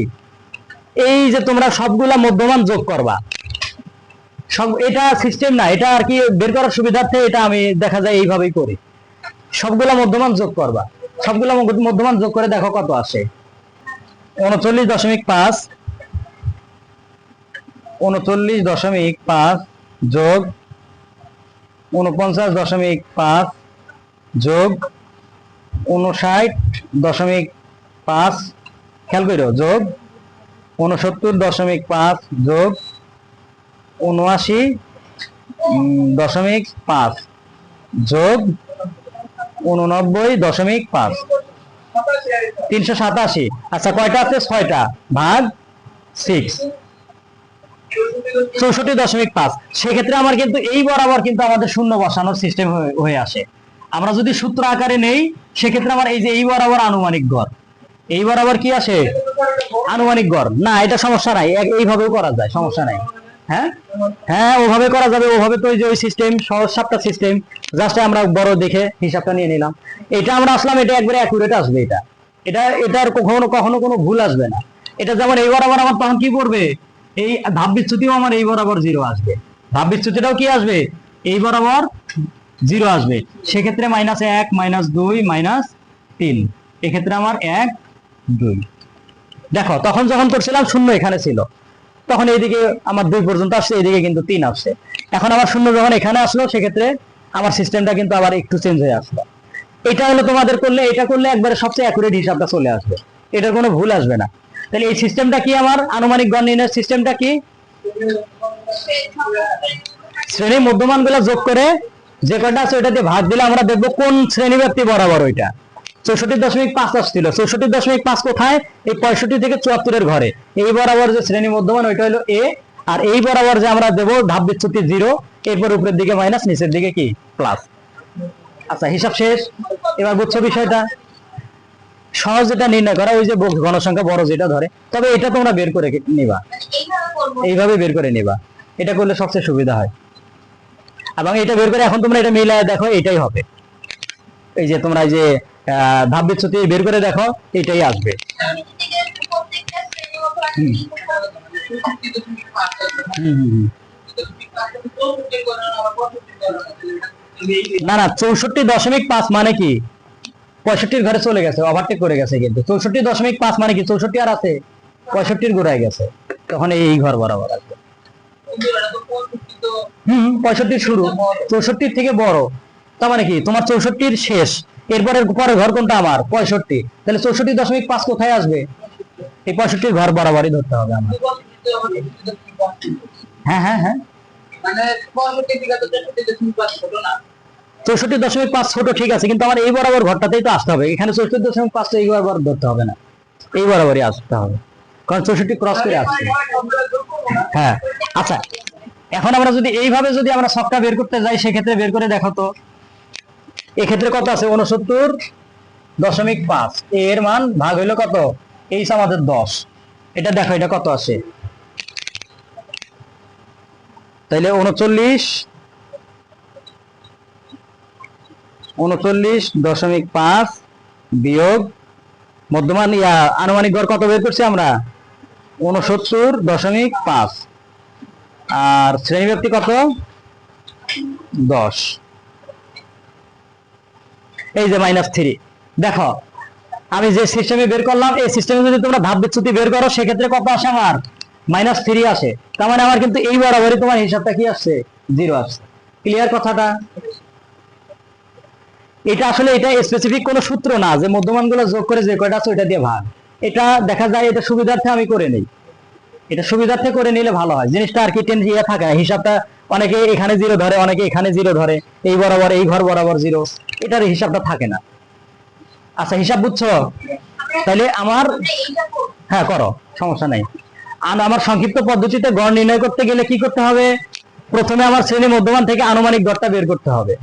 এই যে তোমরা সবগুলা মধ্যমান যোগ করবা, সব এটা সিস্টেম না, এটা আর কি বের করার সুবিধার্থে এটা আমি দেখা যায় এইভাবেই করি। সবগুলা মধ্যমান যোগ করবা, সবগুলা মধ্যমান যোগ করে দেখো কত আসে। 39.5 যোগ 49.5 যোগ 59.5, খেয়াল করো, যোগ 69.5 যোগ 79.5 যোগ 89.5, 387। আচ্ছা কয়টা আছে, 6টা, ভাগ 6, 64.5। সেক্ষেত্রে আমার কিন্তু এই বরাবর কিন্তু আমাদের শূন্য বসানোর সিস্টেম হয়ে আসে। আমরা যদি সূত্র আকারে নেই সেক্ষেত্রে আমার এই যে এই বরাবর আনুমানিক গড়, এই বরাবর কি আসে, আনুমানিক গড়। না এটা সমস্যা নাই, এইভাবেও করা যায়, সমস্যা নাই। হ্যাঁ হ্যাঁ ওভাবে করা যাবে, ওভাবে তো ওই যে ওই সিস্টেম, সহজ সাপটা সিস্টেম, জাস্ট আমরা বড় দেখে হিসাবটা নিয়ে নিলাম। এটা আমরা আসলাম, এটা একবারে অ্যাকুরেট আসবে, এটার কখনো কোনো ভুল আসবে না। এটা যেমন এই বরাবর আমার তখন কি করবে, এই ধাপ বিচ্যুতিও আমার এই বরাবর 0 আসবে, ধাপ বিচ্যুতিটাও কি আসবে, এই বরাবর 0 আসবে। সেক্ষেত্রে -1 -2 -3, এক্ষেত্রে আমার 1 2। দেখো তখন যখন করছিলাম 0 এখানে ছিল, তখন এইদিকে আমার 2 পর্যন্ত আসছে, এইদিকে কিন্তু 3 আসছে। এখন আমার 0 যখন এখানে আসলো সেক্ষেত্রে আমার সিস্টেমটা কিন্তু আবার একটু চেঞ্জ হয়ে আসলো। এটা হলো তোমাদের করলে, এটা করলে একবারে সবচেয়ে অ্যাকুরেট হিসাবটা চলে আসবে, এটার কোনো ভুল আসবে না। তাহলে এই সিস্টেমটা কি, আমার আনুমানিক গড় নির্ণয়ের সিস্টেমটা কি, শ্রেণী মধ্যমান গুলা যোগ করে যে কয়টা আছে ওইটা দিয়ে ভাগ দিলে আমরা দেখবো কোন শ্রেণী ব্যক্তি বরাবর। ওইটা 64.5 আসছিল, 64.5 কোথায়, এই 65 থেকে 74 ঘরে, এই বরাবর যে শ্রেণী মধ্যমান ওইটা হলো এ, আর এই বরাবর যে আমরা দেবো ধাপ বিচ্যুতি 0, এরপর উপরের দিকে মাইনাস, নিচের দিকে কি প্লাস। আচ্ছা হিসাব শেষ, এবার বুঝছো বিষয়টা। সহজ যেটা নির্ণয় করা, ওই যে ঘনসংখ্যা বড় যেটা ধরে, তবে এটা তোমরা বের করে নিবা, এইভাবে বের করে নিবা, এটা করলে সবচেয়ে সুবিধা হয়। এবং এটা বের করে এখন তোমরা এটা মিলায় দেখো, এটাই হবে। এই যে তোমরা এই যে ধাপ বিচ্যুতি বের করে দেখো, এটাই আসবে। না না 64.5 মানে কি, 65 ঘরে চলে গেছে, ওভারটেক করে গেছে, কিন্তু 64.5 মানে কি, 64 আর আছে, 65 গোড়ায় গেছে, তখন এই ঘর বরাবর আসবে। 65 শুরু, 64 থেকে বড়, তার মানে কি তোমার 64 শেষ, এরপরে পরে ঘর কোনটা, আমার 65, তাহলে 64.5 কোথায় আসবে, এই 65 ঘর বরাবরই ধরতে হবে আমার। হ্যাঁ হ্যাঁ হ্যাঁ, মানে 64.5 ছোট, ঠিক আছে, কিন্তু আমার এই বরাবর ঘরটাতেই তো আসতে হবে, এখানে 64.5 এই বরাবর ধরতে হবে না, এই বরাবরই আসতে হবে, কারণ 64 ক্রস করে আসছে। হ্যাঁ আচ্ছা, এখন আমরা যদি এইভাবে যদি আমরা সবটা বের করতে যাই, সেক্ষেত্রে বের করে দেখো তো, এক্ষেত্রে কত আছে, 69.5, এর মান ভাগ হইলো কত, এই আমাদের 10, এটা দেখো এটা কত আসে, তাইলে 39.5 বিয়োগ মধ্যমান আনুমানিক গড় কত বের করছি আমরা, 69.5, আর শ্রেণীব্যক্তি কত, 10, এই যে -3। দেখো আমি যে সিস্টেমে বের করলাম, এই সিস্টেমে যদি তোমরা ধাপ বিচ্যুতি বের করো সেক্ষেত্রে কত আসে, আমার -3 আসে, তার মানে আমার কিন্তু এই বরাবরই তোমার হিসাবটা কি আসছে, 0 আসছে। ক্লিয়ার কথাটা? এটা আসলে এটা স্পেসিফিক কোনো সূত্র না যে মধ্যমানগুলো যোগ করে যে কয়টা আছে ওইটা দিয়ে ভাগ, এটা দেখা যায় এটা সুবিধার্থে আমি করে নেই, এটা সুবিধার্থে করে নিলে ভালো হয়, জিনিসটা আর কি ইয়ে থাকে না, হিসাবটা অনেকে এখানে 0 ধরে, অনেকে এখানে 0 ধরে, এই বরাবর এই ঘর বরাবর 0, এটার হিসাবটা থাকে না। আচ্ছা হিসাব বুঝছো? তাহলে আমার, হ্যাঁ করো, সমস্যা নাই। আমার সংক্ষিপ্ত পদ্ধতিতে গড় নির্ণয় করতে গেলে কি করতে হবে, প্রথমে আমার শ্রেণী মধ্যমান থেকে আনুমানিক গড়টা বের করতে হবে।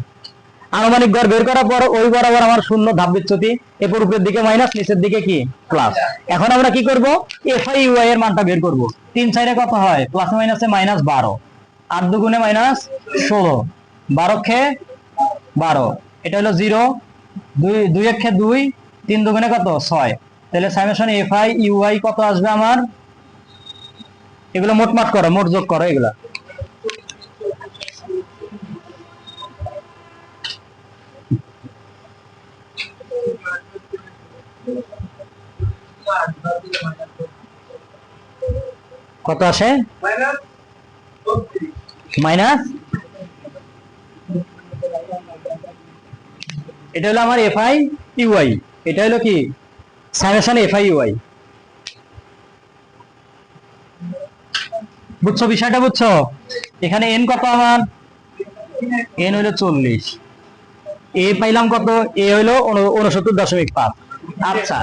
আনুমানিক গড় বের করার পর ওই বরাবর আমার শূন্য ধাপ বিচ্যুতি, এরপর উপরের দিকে মাইনাস, নিচের দিকে কি প্লাস। এখন আমরা কি করব, এফআই ইউআই এর মানটা বের করব। 3 4 কত হয়, প্লাস মাইনাসে মাইনাস 12, 8 দুগুণে মাইনাস 16, 12 খে 12, এটা হলো 0, 2 1 খে 2, 3 দুগুণে কত 6। তাহলে সামেশন এফআই ইউআই কত আসবে আমার, এগুলো মোট করো, মোট যোগ করো এগুলা। কত আসে, মাইনাস, এটা হলো আমার এফআই ইউআই, এটা হলো কি সামেশন এফআই ইউআই। বুঝছো বিষয়টা, বুঝছো? এখানে এন কত আমার, এন হইলো 40, এ পাইলাম কত, এ হইলো 69.5। আচ্ছা,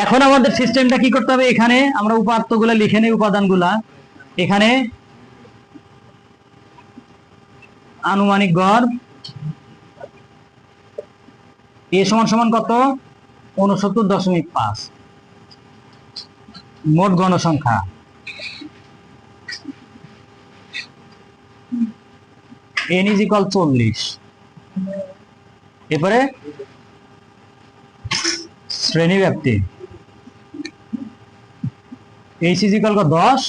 এখন আমাদের সিস্টেমটা কি করতে হবে, এখানে আমরা উপাত্তগুলো লিখে নেই, উপাদানগুলা। এখানে আনুমানিক গড় এ সমান সমান কত, 69.5, মোট গণসংখ্যা n is equal 40, এরপরে শ্রেণী ব্যাপ্তি h is equal 10,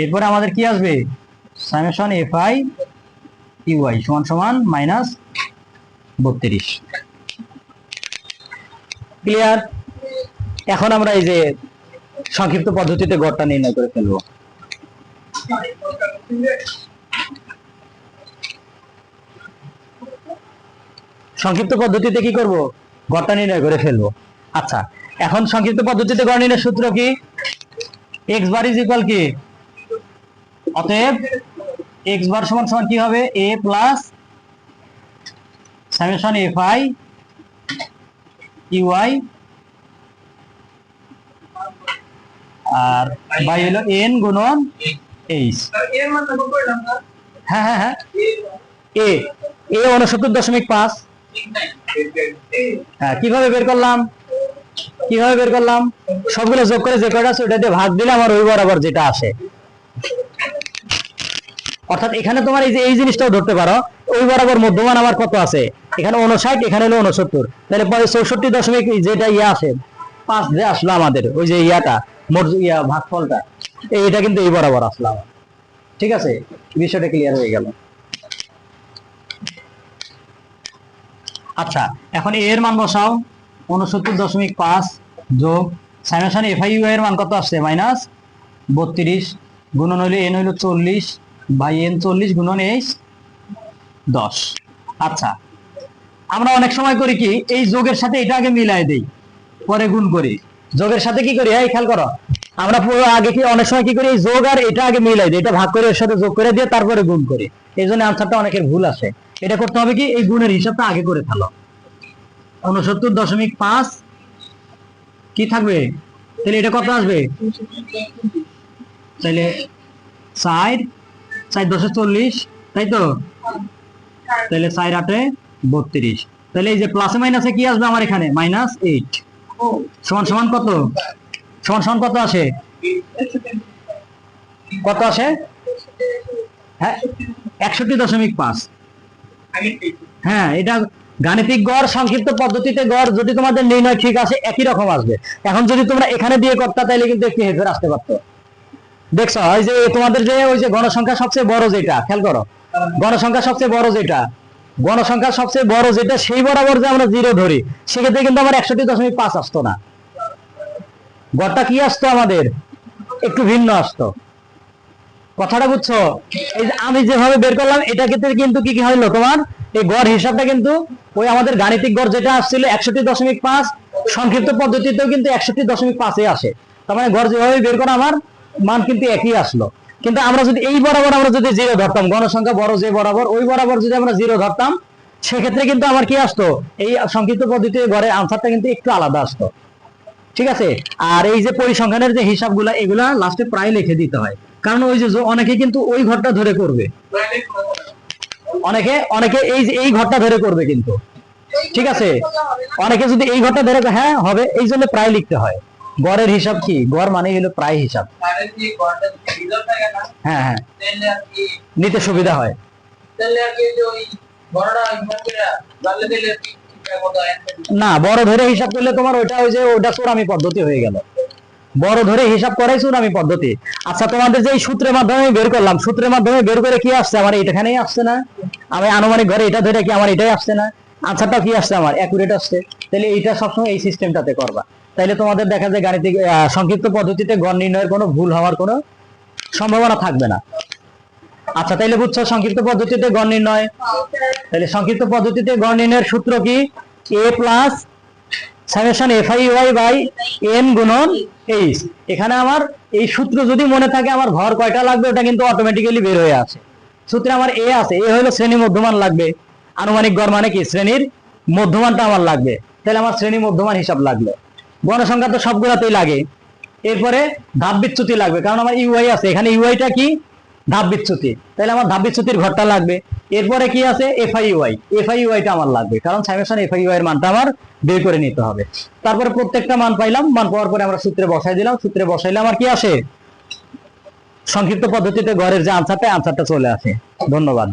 এরপরে আমাদের কি আসবে, সামেশন এফআই ইউআই সমান সমান মাইনাস 32। ক্লিয়ার? এখন আমরা এই যে সংক্ষিপ্ত পদ্ধতিতে গড়টা নির্ণয় করে ফেলবো। সংক্ষিপ্ত পদ্ধতিতে কি করব, গড়টা নির্ণয় করে ফেলবো। আচ্ছা, এখন সংক্ষিপ্ত পদ্ধতিতে গড় নির্ণয়ের সূত্র কি, x বার ইজ ইকুয়াল কি, অতএব x বার সমান সমান কি হবে, a plus summation f i u i আর বাই হলো n গুণন h। হ্যাঁ হ্যাঁ হ্যাঁ, a 69.5। হ্যাঁ, কিভাবে বের করলাম, সবগুলো যোগ করে যে কয়টা আছে ওটা দিয়ে ভাগ দিলে আমার ওই বরাবর যেটা আসে। অর্থাৎ এখানে তোমার এই যে এই জিনিসটাও ধরতে পারো, ওই বরাবর মধ্যমান আমার কত আছে, এখানে 59, এখানে হলো 69, তাহলে 64 যেটা ইয়া আসে 5 যে আসলো আমাদের, ওই যে ইয়াটা মোট ভাগফলটা, এটা কিন্তু এই বরাবর আসলো আমার। ঠিক আছে, বিষয়টা ক্লিয়ার হয়ে গেল। আচ্ছা, এখন এর মান বসাও, 69.5 যোগ সামেশন এফআই ইউআই এর মান কত আসছে, মাইনাস 32, গুণন হইলো এন হইলো 40 বাই এন 40 গুণন এইচ 10। আচ্ছা, আমরা অনেক সময় করি কি, এই যোগের সাথে এটা আগে মিলাই দেই, পরে গুণ করি। যোগের সাথে কি করি, এই খেয়াল করো, আমরা পুরো আগে কি অনেক সময় কি করি, এই যোগ আর এটা আগে মিলাই দিই, এটা ভাগ করে এর সাথে যোগ করে দিয়ে তারপরে গুণ করি। এই জন্য আনসারটা অনেকের ভুল আসে। এটা করতে হবে কি, এই গুণের হিসাবটা আগে করে ফেলো। 69.5 কি থাকবে, তাহলে এটা কত আসবে, তাহলে 4 4 10 40, তাই তো, তাহলে 4 8 32, তাহলে এই যে প্লাসে মাইনাসে কি আসবে আমার এখানে, -8 সমান সমান কত, সমান সমান কত আসে, কত আসে, হ্যাঁ 61.5। হ্যাঁ, এটা গাণিতিক গড় সংক্ষিপ্ত পদ্ধতিতে গড় যদি তোমাদের নির্ণয় ঠিক আছে একই রকম আসবে। এখন যদি তোমরা এখানে দিয়ে করতে তাহলে কিন্তু একটু হেরফের আসতে পারতো। দেখছো, ওই যে তোমাদের যে ওই যে গণসংখ্যা সবচেয়ে বড় যেটা, খেয়াল করো, গণসংখ্যা সবচেয়ে বড় যেটা সেই বরাবর যে আমরা 0 ধরি, সেক্ষেত্রে কিন্তু আমার 61.5 আসতো না, গড়টা কি আসতো আমাদের একটু ভিন্ন আসতো। কথাটা বুঝছো? এই যে আমি যেভাবে বের করলাম এটা ক্ষেত্রে কিন্তু কি কি হইলো, তোমার এই গড় হিসাবটা কিন্তু ওই আমাদের গাণিতিক গড় যেটা আসছিল 61.5, সংক্ষিপ্ত পদ্ধতিতেও কিন্তু 61.5 আসে। তার মানে গড় যেভাবে বের করা আমার মান কিন্তু একই আসলো। কিন্তু আমরা যদি এই বরাবর আমরা যদি 0 ধরতাম, গণসংখ্যা বড় যে বরাবর, ওই বরাবর যদি আমরা 0 ধরতাম, সেক্ষেত্রে কিন্তু আমার কি আসতো, এই সংক্ষিপ্ত পদ্ধতিতে গড়ের আনসারটা কিন্তু একটু আলাদা আসতো। ঠিক আছে, আর এই যে পরিসংখ্যানের যে হিসাবগুলা, এগুলা লাস্টে প্রায় লিখে দিতে হয়, কারণ ওই যে অনেকে কিন্তু ওই ঘরটা ধরে করবে, অনেকে এই ঘরটা ধরে করবে কিন্তু ঠিক আছে, অনেকে যদি এই ঘরটা ধরে হ্যাঁ হবে, এই জন্য প্রায় লিখতে হয়। গড়ের হিসাব কি, গড় মানে হলো প্রায় হিসাব। হ্যাঁ হ্যাঁ, নিতে সুবিধা হয়। না, বড় ধরে হিসাব করলে তোমার ওইটা ওই যে ওটা চোরামি পদ্ধতি হয়ে গেল। বড় ধরে হিসাব করাই চোরামি পদ্ধতি। আচ্ছা, তোমাদের যে এই সূত্রের মাধ্যমে বের করলাম, সূত্রের মাধ্যমে বের করে কি আসছে, আমার এইখানেই আসছে না? আমি আনুমানিক ঘরে এটা ধরে কি আমার এটাই আসছে না? আনসারটা কি আসছে, আমার অ্যাকুরেট আসছে। তাহলে এইটা সবসময় এই সিস্টেমটাতে করবা, তাইলে তোমাদের দেখা যায় গাণিতিক সংক্ষিপ্ত পদ্ধতিতে গড় নির্ণয়ের কোনো ভুল হওয়ার কোনো সম্ভাবনা থাকবে না। আচ্ছা, তাইলে বুঝছো সংক্ষিপ্ত পদ্ধতিতে গড় নির্ণয়। তাহলে সংক্ষিপ্ত পদ্ধতিতে গড় নির্ণয়ের সূত্র কি? a plus summation FIY by n গুণন h। এখানে আমার এই সূত্র যদি মনে থাকে, আমার ঘর কয়টা লাগবে ওটা কিন্তু অটোমেটিক্যালি বের হয়ে আসে। সূত্রে আমার a আছে, a হলো শ্রেণী মধ্যমান লাগবে। আনুমানিক গড় মানে কি, শ্রেণীর মধ্যমানটা আমার লাগবে। তাহলে আমার শ্রেণী মধ্যমান হিসাব লাগলো। গণসংখ্যা তো সবগুলাতেই লাগে। এরপরে ধাপ বিচ্যুতি লাগবে, কারণ আমার ইউআই আছে, এখানে ইউআইটা কি, ধাপ বিচ্যুতি। তাহলে আমার ধাপ বিচ্যুতির ঘরটা লাগবে। এরপরে কি আছে, এফআইইউআইটা আমার লাগবে, কারণ সামেশন এফআইইউআই এর মানটা আমার বের করে নিতে হবে। তারপরে প্রত্যেকটা মান পাইলাম, মান পাওয়ার পরে আমরা সূত্রে বসাই দিলাম। সূত্রে বসাইলে আমার কি আসে, সংক্ষিপ্ত পদ্ধতিতে গড়ের যে আনসারটা চলে আসে। ধন্যবাদ।